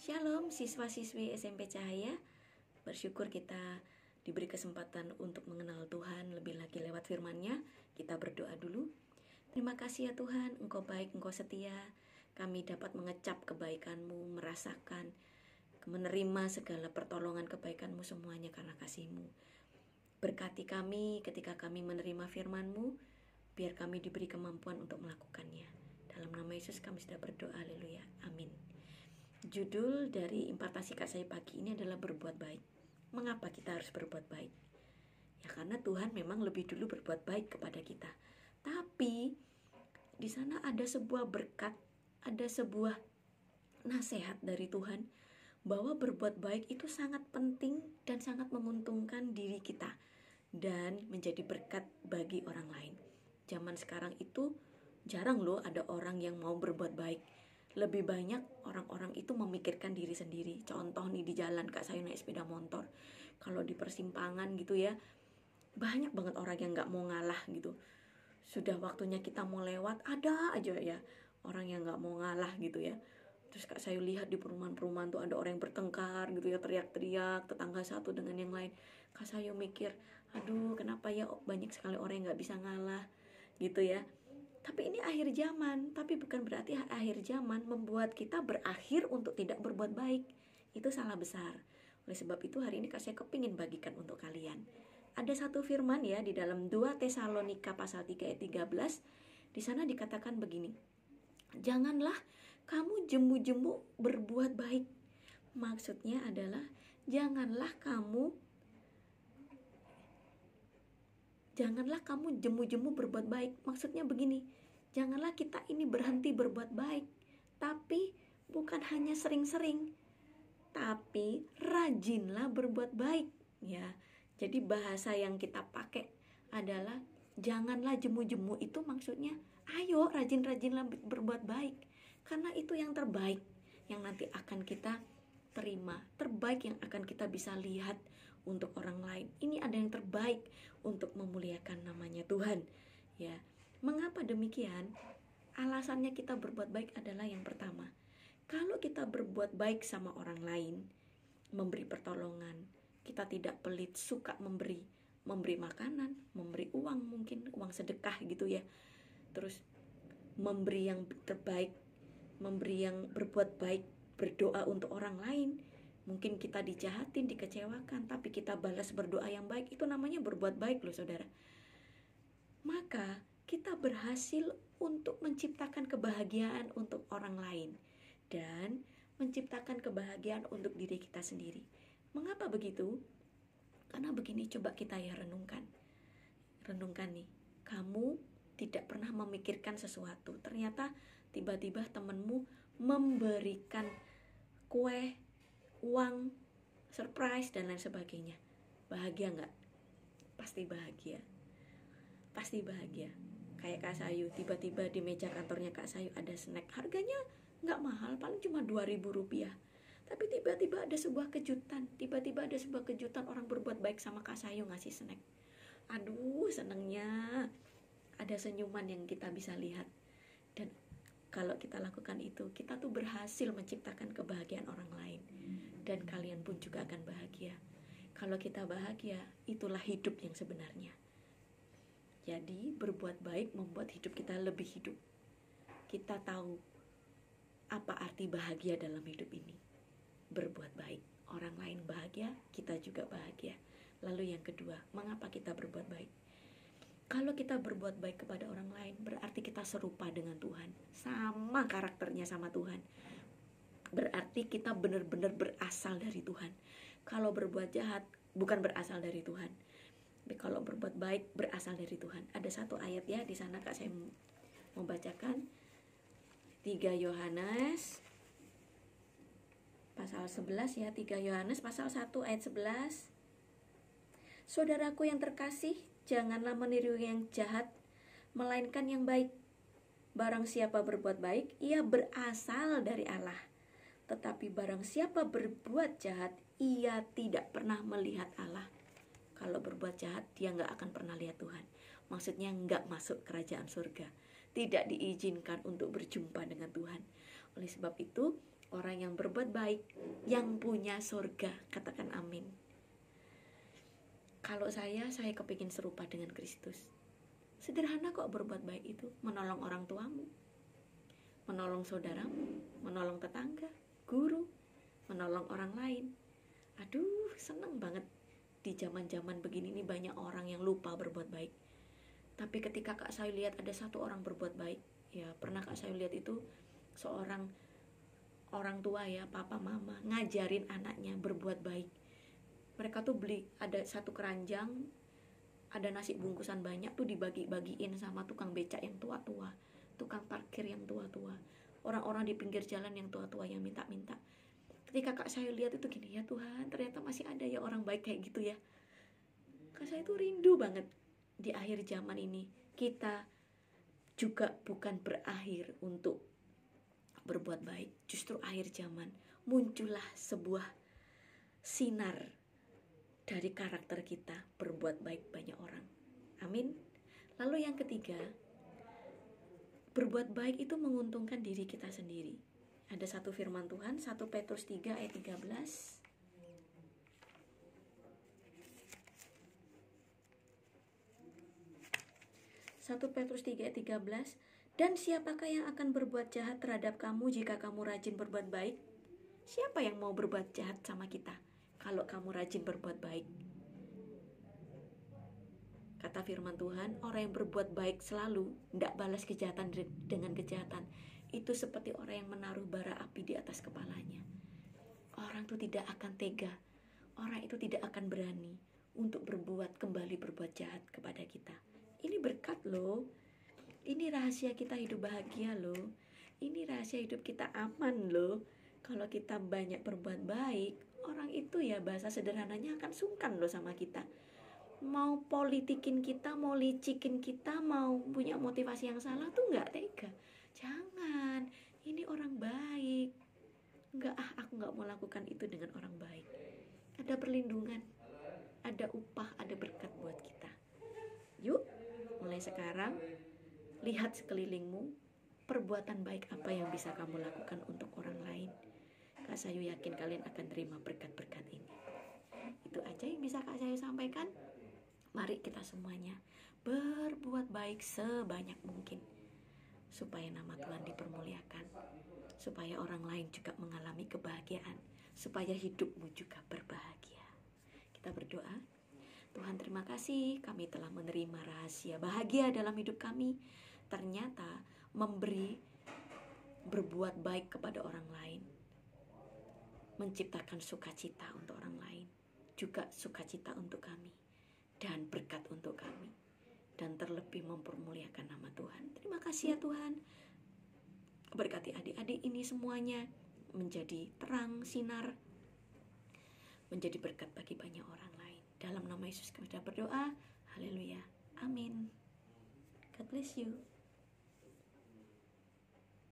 Shalom siswa-siswi SMP Cahaya. Bersyukur kita diberi kesempatan untuk mengenal Tuhan lebih lagi lewat firman-Nya. Kita berdoa dulu. Terima kasih ya Tuhan, Engkau baik, Engkau setia. Kami dapat mengecap kebaikan-Mu, merasakan, menerima segala pertolongan kebaikan-Mu semuanya karena kasih-Mu. Berkati kami ketika kami menerima firman-Mu, biar kami diberi kemampuan untuk melakukannya. Dalam nama Yesus kami sudah berdoa, haleluya, amin. Judul dari impartasi Kak Sayu pagi ini adalah berbuat baik. Mengapa kita harus berbuat baik? Ya karena Tuhan memang lebih dulu berbuat baik kepada kita. Tapi di sana ada sebuah berkat, ada sebuah nasihat dari Tuhan bahwa berbuat baik itu sangat penting dan sangat menguntungkan diri kita dan menjadi berkat bagi orang lain. Zaman sekarang itu jarang loh ada orang yang mau berbuat baik. Lebih banyak orang-orang itu memikirkan diri sendiri. Contoh nih di jalan Kak Sayu naik sepeda motor, kalau di persimpangan gitu ya, banyak banget orang yang gak mau ngalah gitu. Sudah waktunya kita mau lewat, ada aja ya orang yang gak mau ngalah gitu ya. Terus Kak Sayu lihat di perumahan-perumahan tuh ada orang yang bertengkar gitu ya, teriak-teriak tetangga satu dengan yang lain. Kak Sayu mikir, aduh kenapa ya banyak sekali orang yang gak bisa ngalah gitu ya. Tapi ini akhir zaman, tapi bukan berarti akhir zaman membuat kita berakhir untuk tidak berbuat baik. Itu salah besar. Oleh sebab itu hari ini saya kepingin bagikan untuk kalian. Ada satu firman ya di dalam 2 Tesalonika pasal 3 ayat 13. Di sana dikatakan begini. Janganlah kamu jemu-jemu berbuat baik. Maksudnya adalah janganlah kamu jemu-jemu berbuat baik. Maksudnya begini, janganlah kita ini berhenti berbuat baik, tapi bukan hanya sering-sering, tapi rajinlah berbuat baik ya. Jadi bahasa yang kita pakai adalah janganlah jemu-jemu, itu maksudnya ayo rajin-rajinlah berbuat baik, karena itu yang terbaik yang nanti akan kita terima, terbaik yang akan kita bisa lihat untuk orang lain. Ini ada yang terbaik untuk memuliakan namanya Tuhan ya. Mengapa demikian? Alasannya kita berbuat baik adalah yang pertama, kalau kita berbuat baik sama orang lain, memberi pertolongan, kita tidak pelit, suka memberi makanan, memberi uang, mungkin uang sedekah gitu ya. Terus memberi yang terbaik, memberi yang berbuat baik, berdoa untuk orang lain. Mungkin kita dijahatin, dikecewakan, tapi kita balas berdoa yang baik. Itu namanya berbuat baik loh saudara. Maka kita berhasil untuk menciptakan kebahagiaan untuk orang lain dan menciptakan kebahagiaan untuk diri kita sendiri. Mengapa begitu? Karena begini, coba kita ya renungkan nih, kamu tidak pernah memikirkan sesuatu, ternyata tiba-tiba temanmu memberikan kue, uang, surprise dan lain sebagainya. Bahagia nggak? Pasti bahagia. Pasti bahagia. Kayak Kak Sayu, tiba-tiba di meja kantornya Kak Sayu ada snack, harganya nggak mahal, paling cuma 2.000 rupiah. Tapi tiba-tiba ada sebuah kejutan, orang berbuat baik sama Kak Sayu ngasih snack. Aduh senengnya, ada senyuman yang kita bisa lihat. Dan kalau kita lakukan itu, kita tuh berhasil menciptakan kebahagiaan orang lain. Dan kalian pun juga akan bahagia. Kalau kita bahagia, itulah hidup yang sebenarnya. Jadi berbuat baik membuat hidup kita lebih hidup. Kita tahu apa arti bahagia dalam hidup ini. Berbuat baik, orang lain bahagia, kita juga bahagia. Lalu yang kedua, mengapa kita berbuat baik? Kalau kita berbuat baik kepada orang lain, berarti kita serupa dengan Tuhan, sama karakternya sama Tuhan. Berarti kita benar-benar berasal dari Tuhan. Kalau berbuat jahat, bukan berasal dari Tuhan. Tapi kalau berbuat baik, berasal dari Tuhan. Ada satu ayat ya di sana Kak saya mau bacakan. 3 Yohanes pasal 11 ya, 3 Yohanes pasal 1 ayat 11. Saudaraku yang terkasih, janganlah meniru yang jahat, melainkan yang baik. Barang siapa berbuat baik, ia berasal dari Allah. Tetapi barang siapa berbuat jahat, ia tidak pernah melihat Allah. Kalau berbuat jahat, dia gak akan pernah lihat Tuhan. Maksudnya gak masuk kerajaan surga. Tidak diizinkan untuk berjumpa dengan Tuhan. Oleh sebab itu, Orang yang berbuat baik, yang punya surga. Katakan amin. Kalau saya kepingin serupa dengan Kristus. Sederhana kok berbuat baik itu. Menolong orang tuamu, menolong saudaramu, menolong tetangga, guru, menolong orang lain. Aduh, seneng banget. Di zaman-zaman begini nih banyak orang yang lupa berbuat baik. Tapi ketika Kak Sayu lihat ada satu orang berbuat baik, ya pernah Kak Sayu lihat itu seorang orang tua ya, papa mama, ngajarin anaknya berbuat baik. Mereka tuh beli, ada satu keranjang, ada nasi bungkusan banyak tuh dibagi-bagiin sama tukang becak yang tua-tua, tukang parkir yang tua-tua, orang-orang di pinggir jalan yang tua-tua yang minta-minta. Ketika Kak Sayu lihat itu gini, ya Tuhan, ternyata masih ada ya orang baik kayak gitu ya. Kak Sayu tuh rindu banget di akhir zaman ini. Kita juga bukan berakhir untuk berbuat baik. Justru akhir zaman muncullah sebuah sinar dari karakter kita berbuat baik banyak orang. Amin. Lalu yang ketiga, berbuat baik itu menguntungkan diri kita sendiri. Ada satu firman Tuhan, 1 Petrus 3 ayat 13. 1 Petrus 3 ayat 13. Dan siapakah yang akan berbuat jahat terhadap kamu jika kamu rajin berbuat baik? Siapa yang mau berbuat jahat sama kita kalau kamu rajin berbuat baik? Kata firman Tuhan, orang yang berbuat baik selalu, tidak balas kejahatan dengan kejahatan, itu seperti orang yang menaruh bara api di atas kepalanya. Orang itu tidak akan tega, orang itu tidak akan berani untuk kembali berbuat jahat kepada kita. Ini berkat loh, ini rahasia kita hidup bahagia loh, ini rahasia hidup kita aman loh. Kalau kita banyak berbuat baik, orang itu ya bahasa sederhananya akan sungkan loh sama kita. Mau politikin kita, mau licikin kita, mau punya motivasi yang salah tuh gak tega. Jangan, ini orang baik. Enggak, aku gak mau lakukan itu dengan orang baik. Ada perlindungan, ada upah, ada berkat buat kita. Yuk, mulai sekarang lihat sekelilingmu, perbuatan baik apa yang bisa kamu lakukan untuk orang lain. Kak Sayu yakin kalian akan terima berkat-berkat ini. Itu aja yang bisa Kak Sayu sampaikan. Mari kita semuanya berbuat baik sebanyak mungkin, supaya nama Tuhan dipermuliakan, supaya orang lain juga mengalami kebahagiaan, supaya hidupmu juga berbahagia. Kita berdoa. Tuhan, terima kasih kami telah menerima rahasia bahagia dalam hidup kami. Ternyata berbuat baik kepada orang lain, menciptakan sukacita untuk orang lain, juga sukacita untuk kami, dan berkat untuk kami, dan terlebih mempermuliakan nama Tuhan. Terima kasih ya Tuhan. Berkati adik-adik ini semuanya menjadi terang, sinar, menjadi berkat bagi banyak orang lain. Dalam nama Yesus kami sudah berdoa. Haleluya. Amin. God bless you.